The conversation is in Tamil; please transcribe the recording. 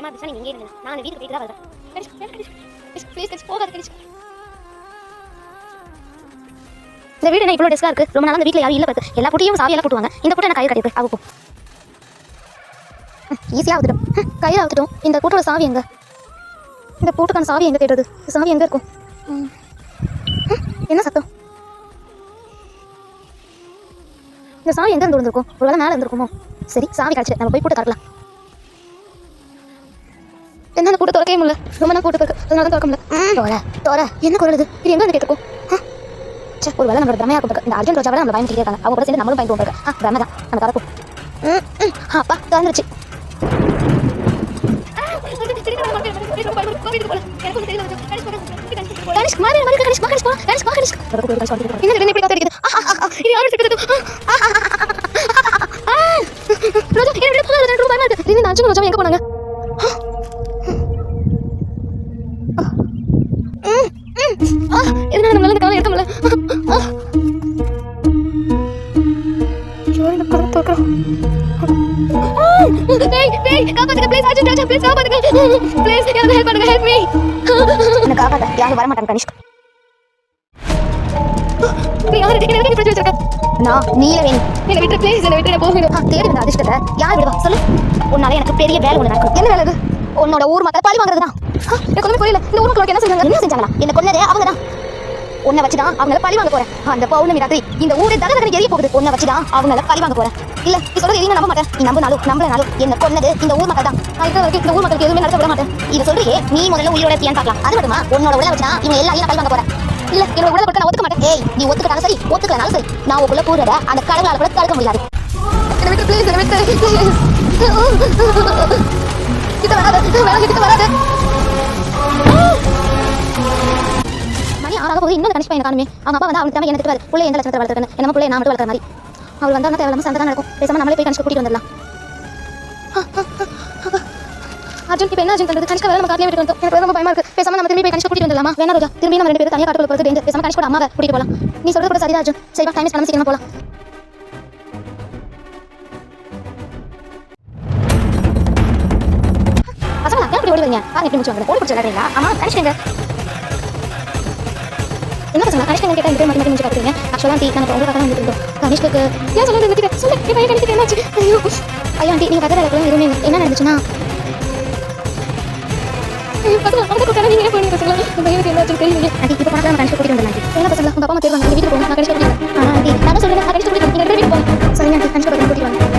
பயமா இருந்துச்சுன்னா நீங்க இங்கே இருங்க. நான் வீட்டுக்கு போயிட்டு தான் வருவேன். ப்ளீஸ் போகாத கணிஷ். இந்த வீடு என்ன இவ்வளோ டெஸ்கா இருக்கு? ரொம்ப நாள் அந்த வீட்டில் யாரும் இல்லை பார்த்து எல்லா பூட்டையும் சாவியெல்லாம் போட்டுவாங்க. இந்த பூட்டை நான் கையில் கட்டிட்டு அவ போ. ஈஸியாக அவுத்துட்டோம். கையில் அவுத்துட்டோம். இந்த பூட்டோட சாவி எங்க? இந்த பூட்டுக்கான சாவி எங்கே தேடுறது? சாவி எங்கே இருக்கும்? என்ன சத்தம்? இந்த சாவி எங்கே இருந்து விழுந்திருக்கும்? ஒரு வேளை மேலே இருந்திருக்குமோ? சரி, சாவி கிடச்சி நம்ம போய் பூட்டை திறக்கலாம். என்ன அந்த பூட்டை திறக்கவே முடியல. ரொம்ப நாள் பூட்டு இருக்கு, அதனால தான் திறக்க முடியல. தோற என்ன குரல் இது? இது எங்கே வந்து கேட்கும்? ஒரு வேலை நம்மளோட பிரமையாக இருக்கும். இந்த அர்ஜுன் ரோஜாவை நம்ம பயந்துட்டே இருக்காங்க. அவங்க கூட சேர்ந்து நம்மளும் பயந்து போகிறோம். பிரமை தான் நம்ம திறக்கும். அப்பா திறந்துருச்சு. எங்க போனாங்க? எதனால நம்மளால இந்த காலம் எடுக்க முடியல? உன்னால எனக்கு பெரிய வேலை ஒண்ணு நடக்கும். என்ன வேலை? உன்னோட ஊர் மக்கள் பழி வாங்குறதுதான். எனக்கு ஒண்ணுமே புரியல. இந்த ஊர் மக்களுக்கு என்ன செஞ்சாங்களா? என்ன கொன்னதே அவங்கதான். உன்னை வச்சுதான் அவங்கள பழி வாங்க போறேன். அந்த பௌர்ணமி ராத்திரி இந்த ஊரே தகதகன்னு எரிய போகுது. உன்னை வச்சுதான் அவங்கள பழி வாங்க போறேன். இல்ல நீ சொல்றது எதையும் நம்ப மாட்டேன். நீ நம்பலனாலும் என்ன கொன்னது இந்த ஊர் மக்கள் தான். இந்த ஊர் மக்களுக்கு எதுவுமே நடத்த விட மாட்டேன். இதை சொல்றியே, நீ முதல்ல உயிரோட இருக்கியான்னு பார்க்கலாம். அது மட்டுமா உன்னோட உடலை வச்சுதான் இவங்க எல்லாரையும் பழி வாங்க போறேன். இல்ல என்னோட உடலை நான் ஒத்துக்க மாட்டேன். ஏய், நீ ஒத்துக்கிட்டாலும் சரி ஒத்துக்கலனாலும் சரி, நான் உள்ள கூறத அந்த கடவுளால கூட தடுக்க முடியாது. என்ன விட்டு ப்ளீஸ், என்ன விட்டு கிட்ட வராத. மணி 6 ஆக போது. இன்னும் கணிஷ் பையனை காணுமே. அவங்க அப்பா வந்து அவனுக்கு தான் என்ன திட்டுவாரு. பிள்ளை எந்த லட்சணத்தை வளர்த்துருக்கேன். என்ன பிள்ளை நான் மட்டும் வளர்க்குற மாதிரி. அவள் வந்தால் தேவையில்லாம சண்டை தான் நடக்கும். பேசாம நம்மளே போய் கணிஷ்க கூட்டிட்டு வந்துடலாம். அர்ஜுன் இப்போ என்ன அர்ஜுன் பண்றது? கணிஷ்க வேலை நம்ம காட்டிலே விட்டு வந்தோம். எனக்கு ரொம்ப பயமா இருக்கு. பேசாம நம்ம திரும்பி போய் கணிஷ்க கூட்டிட்டு வந்துடலாமா? வேணா ரோஜா, திரும்பி நம்ம 2 பேரும் தனியாக காட்டுக்குள்ள போகிறது டேஞ்சர். பேசாம கணிஷ்கோட அம்மாவை கூட்டிட்டு போகலாம். நீ சொல்றது கூட சரிதான் அர்ஜுன். சரி, டைம் பண்ணாம சீக்கிரமா போகலாம். அசமா ஏன் இப்படி ஓடி வரீங்க? பாருங்க எப்படி முடிச்சு வாங்க. ஓடி பிடிச்சி விளையாடுறீங்களா? ஆமா, கணிஷ்கங்க என்ன பசங்க? கணிஷ்கங்க கேட்டா இந்த பேர் மட்டும் முடிச்சு பார்த்துருங்க. ஆக்சுவலாக ஆண்டி நம்ம உங்களுக்காக வந்துட்டு இருந்தோம். கணிஷ்க்கு ஏன் சொல்ல நிறுத்திட்டு சொல்லு. என் பையன் கணிஷ்க்கு என்னாச்சு? ஐயோ ஆண்டி, நீங்க கதை வேலை எதுவுமே என்ன நடந்துச்சுன்னா பசங்க அவங்க கூட்டாங்க. நீங்க என்ன பண்ணுங்க பசங்களா? உங்க பையனுக்கு என்னாச்சு தெரியல. ஆண்டி இப்போ பணத்தை நம்ம கணிஷ்க கூட்டிட்டு வந்துடலாம். என்ன பசங்களா? உங்க அப்பா அம்மா தேடுவாங்க. வீட்டுக்கு போங்க. நான் கணிஷ்க கூட்டிட்டு வரேன். ஆனா ஆண்டி நான் சொல்றேன், நான் கணிஷ்க கூட்டிட்டு வரேன். நீங்க 2 பேரும் வீட்டுக்கு போங்க. சரிங்க ஆண்டி, கணிஷ்க கூட்டிட்டு வாங்க.